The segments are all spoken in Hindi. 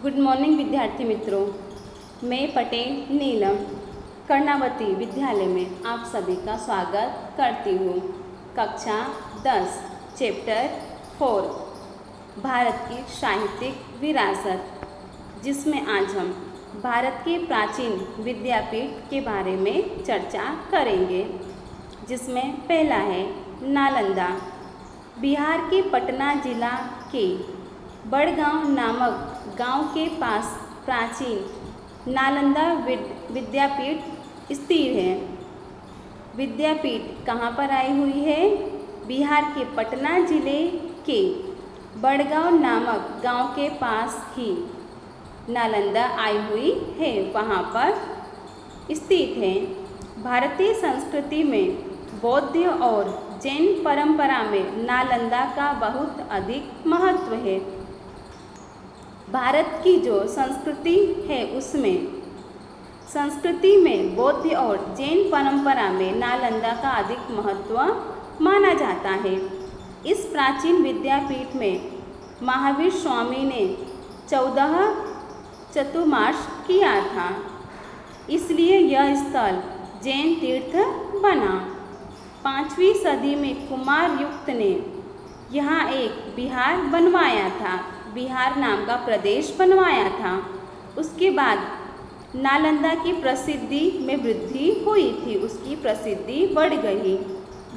गुड मॉर्निंग विद्यार्थी मित्रों, मैं पटेल नीलम कर्णावती विद्यालय में आप सभी का स्वागत करती हूँ। कक्षा 10 चैप्टर 4 भारत की साहित्यिक विरासत, जिसमें आज हम भारत के प्राचीन विद्यापीठ के बारे में चर्चा करेंगे। जिसमें पहला है नालंदा। बिहार के पटना जिला के बड़गांव नामक गांव के पास प्राचीन नालंदा विद्यापीठ स्थित है। विद्यापीठ कहाँ पर आई हुई है? बिहार के पटना जिले के बड़गांव नामक गांव के पास ही नालंदा आई हुई है, वहाँ पर स्थित है। भारतीय संस्कृति में बौद्ध और जैन परंपरा में नालंदा का बहुत अधिक महत्व है। भारत की जो संस्कृति है उसमें संस्कृति में बौद्ध और जैन परंपरा में नालंदा का अधिक महत्व माना जाता है। इस प्राचीन विद्यापीठ में महावीर स्वामी ने 14 चतुर्मास किया था, इसलिए यह स्थल जैन तीर्थ बना। 5वीं सदी में कुमारयुक्त ने यहाँ एक बिहार बनवाया था, बिहार नाम का प्रदेश बनवाया था। उसके बाद नालंदा की प्रसिद्धि में वृद्धि हुई थी, उसकी प्रसिद्धि बढ़ गई।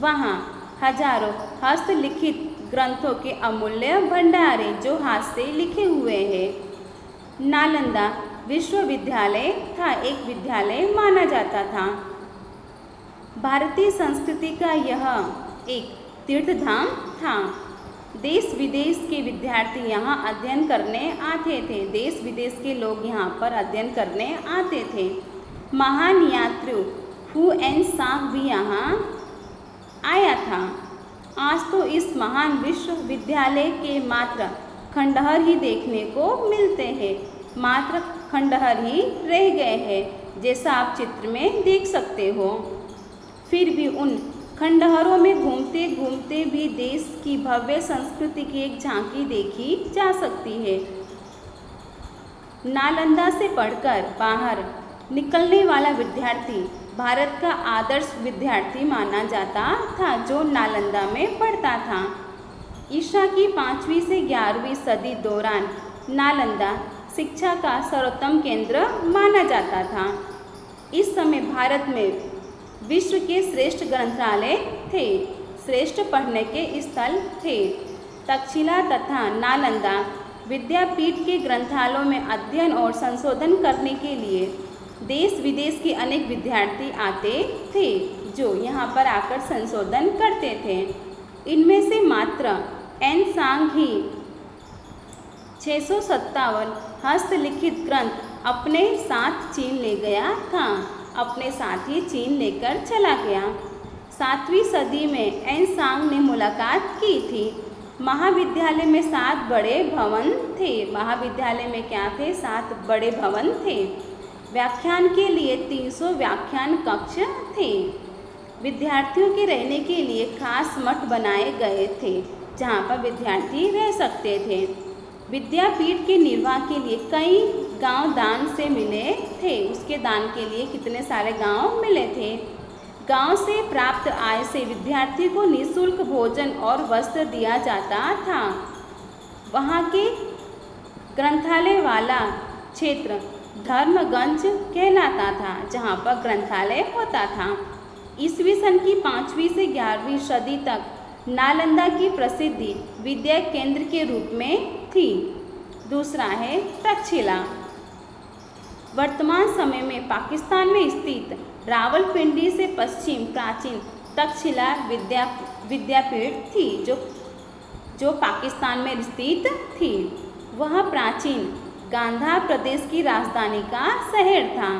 वहाँ हजारों हस्तलिखित ग्रंथों के अमूल्य भंडारे जो हाथ से लिखे हुए हैं। नालंदा विश्वविद्यालय था, एक विद्यालय माना जाता था। भारतीय संस्कृति का यह एक तीर्थधाम था। देश विदेश के विद्यार्थी यहाँ अध्ययन करने आते थे, देश विदेश के लोग यहाँ पर अध्ययन करने आते थे। महान यात्री हुएन सांग भी यहाँ आया था। आज तो इस महान विश्वविद्यालय के मात्र खंडहर ही देखने को मिलते हैं, मात्र खंडहर ही रह गए हैं, जैसा आप चित्र में देख सकते हो। फिर भी उन खंडहरों में घूमते घूमते भी देश की भव्य संस्कृति की एक झांकी देखी जा सकती है। नालंदा से पढ़कर बाहर निकलने वाला विद्यार्थी भारत का आदर्श विद्यार्थी माना जाता था, जो नालंदा में पढ़ता था। ईसा की 5वीं से 11वीं सदी दौरान नालंदा शिक्षा का सर्वोत्तम केंद्र माना जाता था। इस समय भारत में विश्व के श्रेष्ठ ग्रंथालय थे, श्रेष्ठ पढ़ने के स्थल थे। तक्षशिला तथा नालंदा विद्यापीठ के ग्रंथालयों में अध्ययन और संशोधन करने के लिए देश विदेश के अनेक विद्यार्थी आते थे, जो यहाँ पर आकर संशोधन करते थे। इनमें से मात्र एन सांग ही 657 हस्तलिखित ग्रंथ अपने साथ चीन ले गया था, अपने साथ ही चीन लेकर चला गया। 7वीं सदी में एन सांग ने मुलाकात की थी। महाविद्यालय में 7 बड़े भवन थे। महाविद्यालय में क्या थे? 7 बड़े भवन थे। व्याख्यान के लिए 300 व्याख्यान कक्ष थे। विद्यार्थियों के रहने के लिए खास मठ बनाए गए थे, जहाँ पर विद्यार्थी रह सकते थे। विद्यापीठ के निर्वाह के लिए कई गांव दान से मिले थे। उसके दान के लिए कितने सारे गांव मिले थे। गांव से प्राप्त आय से विद्यार्थी को निःशुल्क भोजन और वस्त्र दिया जाता था। वहाँ के ग्रंथालय वाला क्षेत्र धर्मगंज कहलाता था, जहाँ पर ग्रंथालय होता था। ईस्वी सन की 5वीं से 11वीं सदी तक नालंदा की प्रसिद्धि विद्या केंद्र के रूप में थी। दूसरा है तक्षशिला। वर्तमान समय में पाकिस्तान में स्थित रावलपिंडी से पश्चिम प्राचीन तक्षशिला विद्यापीठ थी, जो पाकिस्तान में स्थित थी। वह प्राचीन गांधार प्रदेश की राजधानी का शहर था।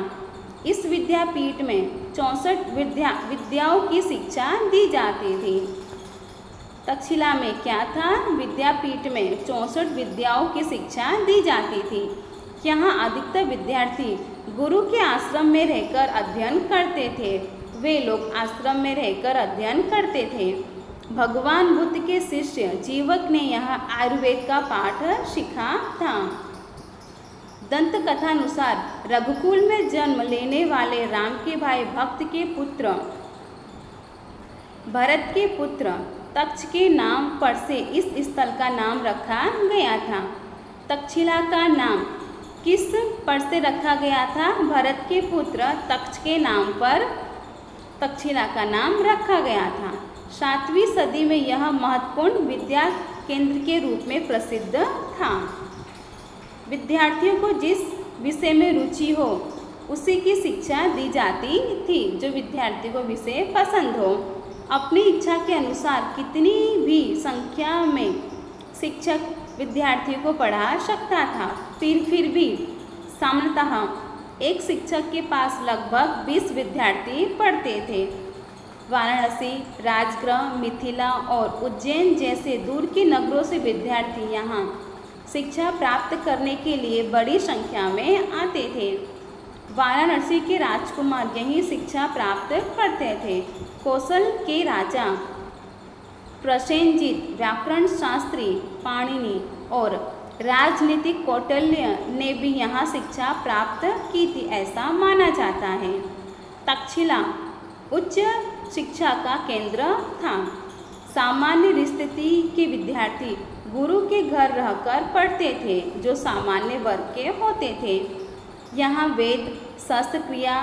इस विद्यापीठ में 64 विद्याओं की शिक्षा दी जाती थी। तक्षशिला में क्या था? विद्यापीठ में 64 विद्याओं की शिक्षा दी जाती थी। यहाँ अधिकतर विद्यार्थी गुरु के आश्रम में रहकर अध्ययन करते थे। वे लोग आश्रम में रहकर अध्ययन करते थे। भगवान बुद्ध के शिष्य जीवक ने यहाँ आयुर्वेद का पाठ सीखा था। दंत कथानुसार रघुकुल में जन्म लेने वाले राम के भाई भरत के पुत्र तक्ष के नाम पर से इस स्थल का नाम रखा गया था। तक्षशिला का नाम किस पर से रखा गया था? भरत के पुत्र तक्ष के नाम पर तक्षशिला का नाम रखा गया था। 7वीं सदी में यह महत्वपूर्ण विद्या केंद्र के रूप में प्रसिद्ध था। विद्यार्थियों को जिस विषय में रुचि हो उसी की शिक्षा दी जाती थी। जो विद्यार्थी को विषय पसंद हो अपनी इच्छा के अनुसार कितनी भी संख्या में शिक्षक विद्यार्थियों को पढ़ा सकता था। फिर भी सामान्यतः एक शिक्षक के पास लगभग 20 विद्यार्थी पढ़ते थे। वाराणसी, राजगृह, मिथिला और उज्जैन जैसे दूर के नगरों से विद्यार्थी यहाँ शिक्षा प्राप्त करने के लिए बड़ी संख्या में आते थे। वाराणसी के राजकुमार यहीं शिक्षा प्राप्त करते थे। कौशल के राजा प्रसेनजीत, व्याकरण शास्त्री पाणिनि और राजनीतिक कौटिल्य ने भी यहाँ शिक्षा प्राप्त की थी, ऐसा माना जाता है। तक्षशिला उच्च शिक्षा का केंद्र था। सामान्य स्थिति के विद्यार्थी गुरु के घर रहकर पढ़ते थे, जो सामान्य वर्ग के होते थे। यहाँ वेद, शस्त्रक्रिया,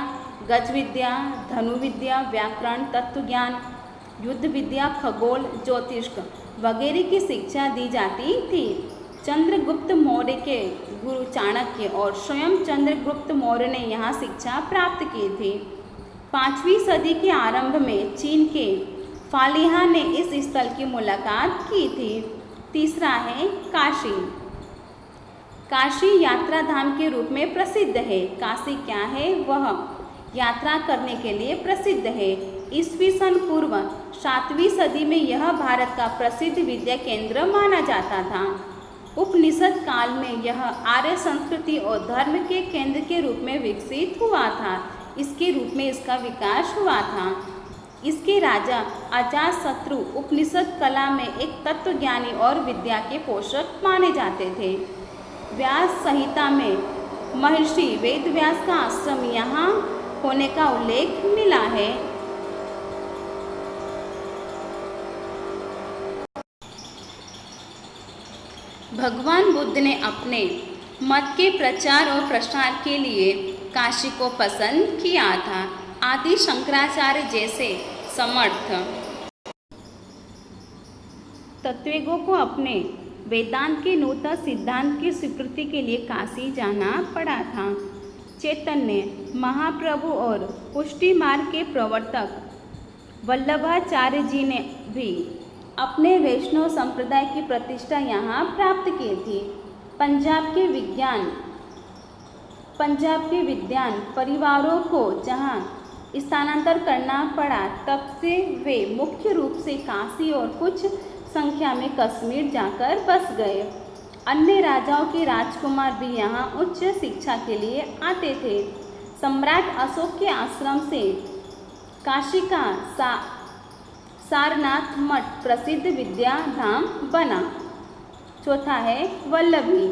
गजविद्या, धनुविद्या, व्याकरण, तत्वज्ञान, युद्ध विद्या, खगोल, ज्योतिष वगैरह की शिक्षा दी जाती थी। चंद्रगुप्त मौर्य के गुरु चाणक्य और स्वयं चंद्रगुप्त मौर्य ने यहाँ शिक्षा प्राप्त की थी। 5वीं सदी के आरंभ में चीन के फालिहा ने इस स्थल की मुलाकात की थी। तीसरा है काशी। काशी यात्रा धाम के रूप में प्रसिद्ध है। काशी क्या है? वह यात्रा करने के लिए प्रसिद्ध है। ईस्वी सन पूर्व 7वीं सदी में यह भारत का प्रसिद्ध विद्या केंद्र माना जाता था। उपनिषद काल में यह आर्य संस्कृति और धर्म के केंद्र के रूप में विकसित हुआ था। इसके रूप में इसका विकास हुआ था। इसके राजा अजातशत्रु उपनिषद कला में एक तत्वज्ञानी और विद्या के पोषक माने जाते थे। व्यास संहिता में महर्षि वेदव्यास का आश्रम यहाँ होने का उल्लेख मिला है। भगवान बुद्ध ने अपने मत के प्रचार और प्रसार के लिए काशी को पसंद किया था। आदि शंकराचार्य जैसे समर्थ तत्वज्ञों को अपने वेदांत के नूतन सिद्धांत की स्वीकृति के लिए काशी जाना पड़ा था। चैतन्य महाप्रभु और पुष्टि मार्ग के प्रवर्तक वल्लभाचार्य जी ने भी अपने वैष्णव संप्रदाय की प्रतिष्ठा यहाँ प्राप्त की थी। पंजाब के विद्वान परिवारों को जहाँ स्थानांतर करना पड़ा, तब से वे मुख्य रूप से काशी और कुछ संख्या में कश्मीर जाकर बस गए। अन्य राजाओं के राजकुमार भी यहाँ उच्च शिक्षा के लिए आते थे। सम्राट अशोक के आश्रम से काशी का सारनाथ मठ प्रसिद्ध विद्या धाम बना। चौथा है वल्लभी।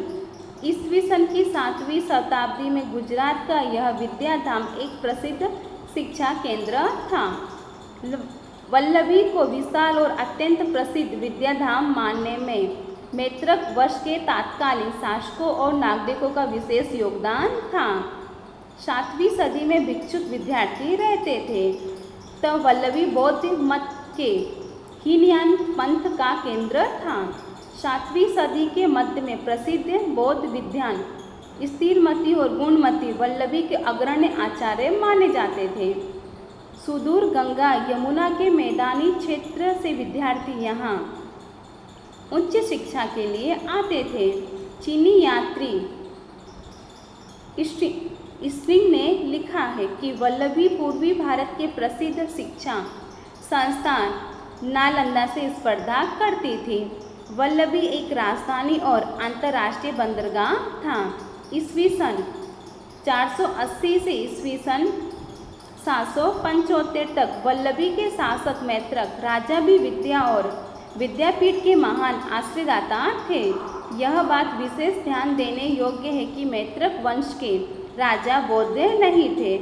ईस्वी सन की 7वीं शताब्दी में गुजरात का यह विद्या धाम एक प्रसिद्ध शिक्षा केंद्र था। वल्लभी को विशाल और अत्यंत प्रसिद्ध विद्याधाम मानने में मैत्रक वंश के तत्कालीन शासकों और नागरिकों का विशेष योगदान था। 7वीं सदी में भिक्षुक विद्यार्थी रहते थे। तब वल्लभी बौद्ध मत के हीनयान पंथ का केंद्र था। 7वीं सदी के मध्य में प्रसिद्ध बौद्ध विद्वान स्थिरमती और गुणमती वल्लभी के अग्रणी आचार्य माने जाते थे। सुदूर गंगा यमुना के मैदानी क्षेत्र से विद्यार्थी यहाँ उच्च शिक्षा के लिए आते थे। चीनी यात्री स्ट्रिंग ने लिखा है कि वल्लभी पूर्वी भारत के प्रसिद्ध शिक्षा संस्थान नालंदा से स्पर्धा करती थी। वल्लभी एक राजधानी और अंतर्राष्ट्रीय बंदरगाह था। ईस्वी सन 480 से ईस्वी सन 775 तक वल्लभी के शासक मैत्रक राजा भी विद्या और विद्यापीठ के महान आश्रयदाता थे। यह बात विशेष ध्यान देने योग्य है कि मैत्रक वंश के राजा बौद्ध नहीं थे,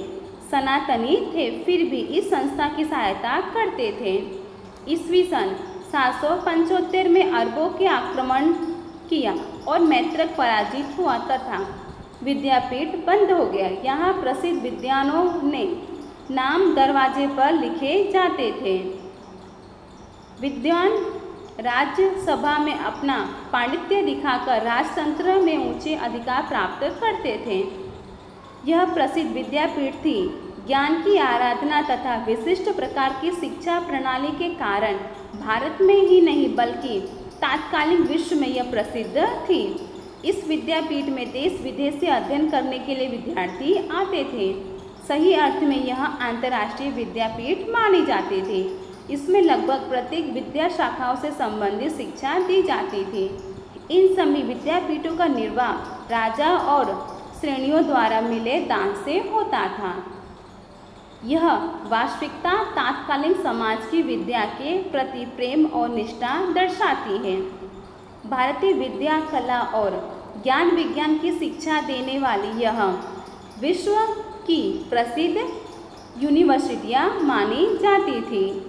सनातनी थे, फिर भी इस संस्था की सहायता करते थे। ईस्वी सन 775 में अरबों के आक्रमण किया और मैत्रक पराजित हुआ तथा विद्यापीठ बंद हो गया। यहाँ प्रसिद्ध विद्वानों ने नाम दरवाजे पर लिखे जाते थे। विद्वान राज्यसभा में अपना पांडित्य दिखाकर राजतंत्र में ऊंचे अधिकार प्राप्त करते थे। यह प्रसिद्ध विद्यापीठ थी। ज्ञान की आराधना तथा विशिष्ट प्रकार की शिक्षा प्रणाली के कारण भारत में ही नहीं बल्कि तात्कालिक विश्व में यह प्रसिद्ध थी। इस विद्यापीठ में देश विदेश से अध्ययन करने के लिए विद्यार्थी आते थे। सही अर्थ में यह अंतर्राष्ट्रीय विद्यापीठ मानी जाती थी। इसमें लगभग प्रत्येक विद्या शाखाओं से संबंधित शिक्षा दी जाती थी। इन सभी विद्यापीठों का निर्वाह राजा और श्रेणियों द्वारा मिले दान से होता था। यह वास्तविकता तात्कालिक समाज की विद्या के प्रति प्रेम और निष्ठा दर्शाती है। भारतीय विद्या, कला और ज्ञान विज्ञान की शिक्षा देने वाली यह विश्व की प्रसिद्ध यूनिवर्सिटियां मानी जाती थी।